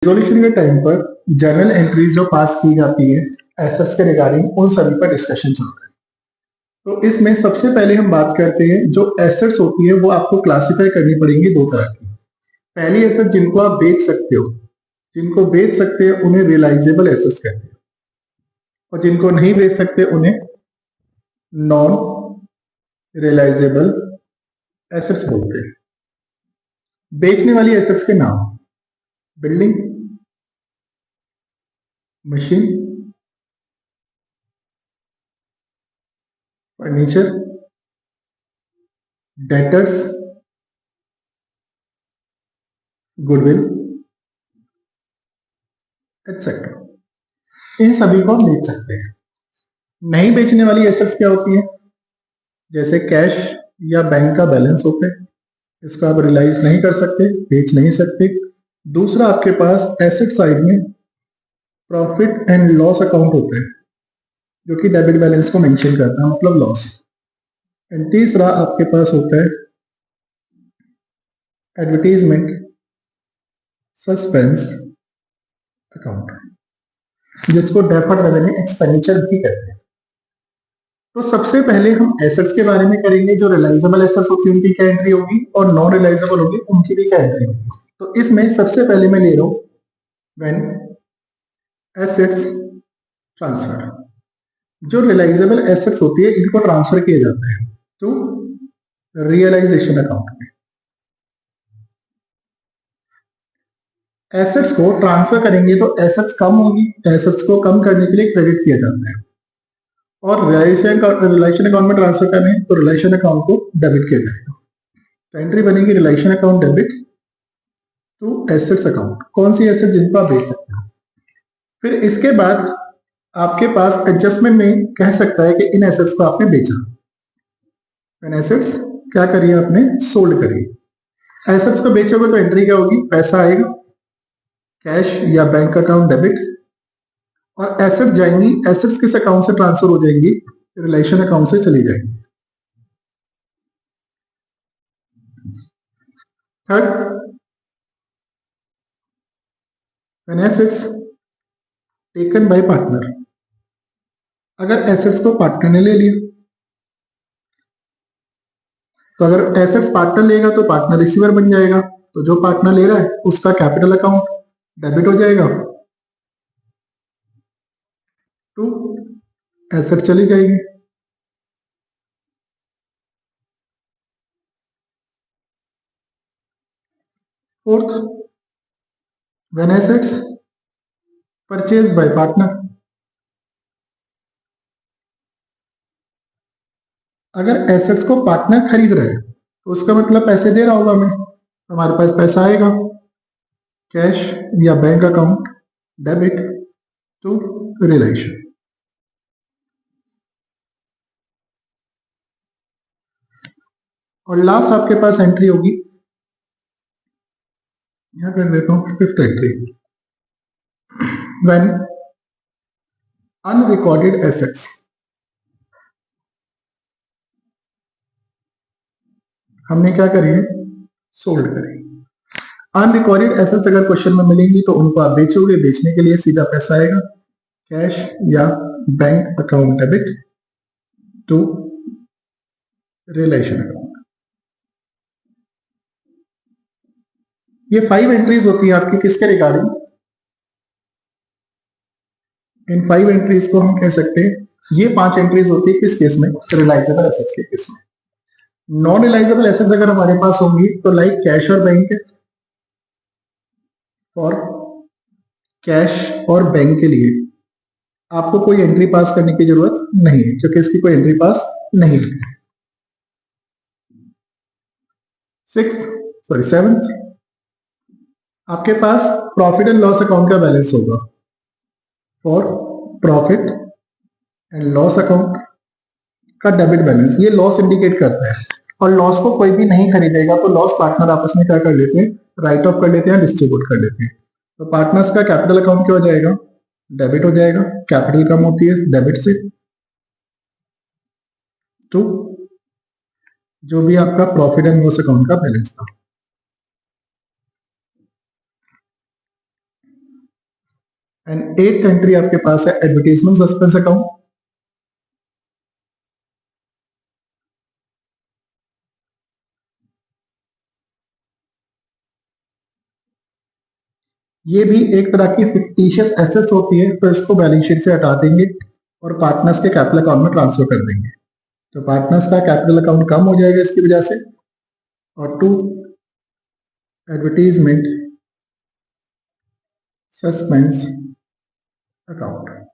Resolution के time पर journal entries जो पास की जाती है एसेट्स के रिगार्डिंग, उन सभी पर डिस्कशन चल रहा है। तो इसमें सबसे पहले हम बात करते हैं, जो एसेट्स होती है वो आपको क्लासिफाई करनी पड़ेंगी दो तरह की। पहली एसेट जिनको आप बेच सकते हो, जिनको बेच सकते हैं उन्हें रियलाइजेबल एसेट्स कहते हैं, और जिनको नहीं बेच सकते उन्हें नॉन रियलाइजेबल एसेट्स बोलते हैं। बेचने वाली एसेट्स के नाम: building, machine, furniture, debtors, goodwill, etcetera. इन सभी को हम बेच सकते हैं। नहीं बेचने वाली एसेट्स क्या होती है? जैसे कैश या बैंक का बैलेंस होता है, इसको आप रियलाइज नहीं कर सकते, बेच नहीं सकते। दूसरा, आपके पास एसेट साइड में प्रॉफिट एंड लॉस अकाउंट होता है, जो कि डेबिट बैलेंस को मेंशन करता है, मतलब लॉस। एंड तीसरा आपके पास होता है एडवर्टीजमेंट सस्पेंस अकाउंट, जिसको डेफर्ड रेवेन्यू एक्सपेंडिचर भी कहते हैं। तो सबसे पहले हम एसेट्स के बारे में करेंगे। जो रियलाइजेबल एसेट्स होती है उनकी क्या एंट्री होगी, और नॉन रियलाइजेबल होगी उनकी भी क्या एंट्री होगी। तो इसमें सबसे पहले मैं ले रहा हूं व्हेन एसेट्स ट्रांसफर। जो रियलाइजेबल एसेट्स होती है इनको ट्रांसफर किया जाता है तो रियलाइजेशन अकाउंट में। एसेट्स को ट्रांसफर करेंगे तो एसेट्स कम होगी, एसेट्स को कम करने के लिए क्रेडिट किया जाता है। और रिलेशन अकाउंट में ट्रांसफर करने तो रिलेशन अकाउंट को डेबिट किया जाएगा। तो एंट्री बनेगी relation account debit to assets account. कौन सी एसेट? जिनको आप बेच सकते हो। फिर इसके बाद आपके पास एडजस्टमेंट में कह सकता है कि इन एसेट्स को आपने बेचा। इन एसेट्स क्या करिए आपने? सोल्ड करिए। एसेट्स को बेचोगे तो एंट्री क्या होगी? पैसा आएगा, कैश या बैंक अकाउंट डेबिट, और एसेट्स जाएंगी। एसेट्स किस अकाउंट से ट्रांसफर हो जाएंगी? रिलेशन अकाउंट से चली जाएंगी। Third, when assets taken by partner. अगर एसेट्स को पार्टनर ने ले लिया, तो अगर एसेट्स पार्टनर लेगा तो पार्टनर रिसीवर बन जाएगा। तो जो पार्टनर ले रहा है उसका कैपिटल अकाउंट डेबिट हो जाएगा टू एसेट चली जाएगी। Fourth, when assets purchase by partner. अगर एसेट्स को पार्टनर खरीद रहा है तो उसका मतलब पैसे दे रहा होगा हमें, हमारे पास पैसा आएगा, कैश या bank account debit to relation. और लास्ट आपके पास एंट्री होगी, यहां कर देता हूं fifth entry, when unrecorded assets. हमने क्या करी है? सोल्ड करी। अनरिकॉर्डेड एसेट्स अगर क्वेश्चन में मिलेंगी तो उनको आप बेचोगे, बेचने के लिए सीधा पैसा आएगा, कैश या bank account debit to relation account. ये 5 एंट्रीज होती है आपकी किसके रिगार्डिंग? इन 5 एंट्रीज को हम कह सकते हैं, ये 5 एंट्रीज होती है किस केस में? रियलाइजेबल एसेट्स के केस में। नॉन रियलाइजेबल एसेट्स अगर हमारे पास होंगी तो लाइक कैश और बैंक, और कैश और बैंक के लिए आपको कोई एंट्री पास करने की जरूरत नहीं है, क्योंकि इसकी कोई एंट्री पास नहीं है। सेवंथ, आपके पास प्रॉफिट एंड लॉस अकाउंट का बैलेंस होगा for profit and loss account का डेबिट बैलेंस। ये लॉस इंडिकेट करता है, और लॉस को कोई भी नहीं खरीदेगा तो लॉस पार्टनर आपस में क्या कर लेते हैं? राइट ऑफ कर लेते हैं, डिस्ट्रीब्यूट कर लेते हैं। तो पार्टनर्स का कैपिटल अकाउंट क्या हो जाएगा? डेबिट हो जाएगा। कैपिटल कम होती है डेबिट से, तो जो भी आपका प्रॉफिट एंड लॉस अकाउंट का बैलेंस था। एंड 8th एंट्री आपके पास है एडवर्टीजमेंट सस्पेंस अकाउंट। ये भी एक तरह की फिक्टिशियस एसेट्स होती है, तो इसको बैलेंस शीट से हटा देंगे और पार्टनर्स के कैपिटल अकाउंट में ट्रांसफर कर देंगे। तो पार्टनर्स का कैपिटल अकाउंट कम हो जाएगा इसकी वजह से। और टू एडवर्टीजमेंट सस्पेंस अकाउंट।